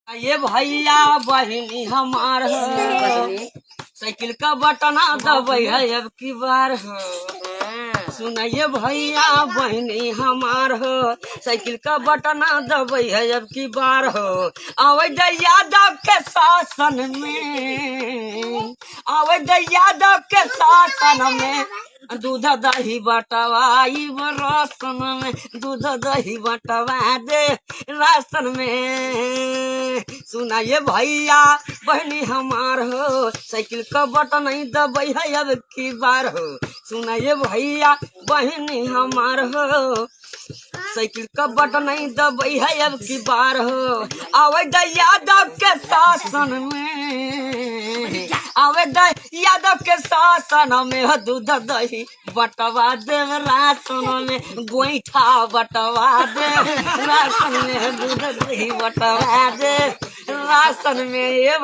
ये भैया बहनी हमार है, साइकिल का बटना दबे है अब की बार हो। सुनाइए भैया बहनी हमार हो, साइकिल का बटना दबे है अब की बार हो। आवे दे यादव के शासन में, आवे दे यादव के शासन में, दूध दही बटवाई राशन में, दूध दही बटवा दे राशन में। सुनाइए भैया बहनी हमार हो, साइकिल का बटन नहीं दबे है अब की बार हो। सुनाइए भैया बहनी हमार हो, साइकिल का बटन नहीं दबे है अब की बार हो। आवे दे यादव के शासन में, आवे दे यादव के शासन में, दूध दही बटवा दे राशन में, गोईठा बटवा दे राशन में, दूध दही बटवा दे राशन में। ये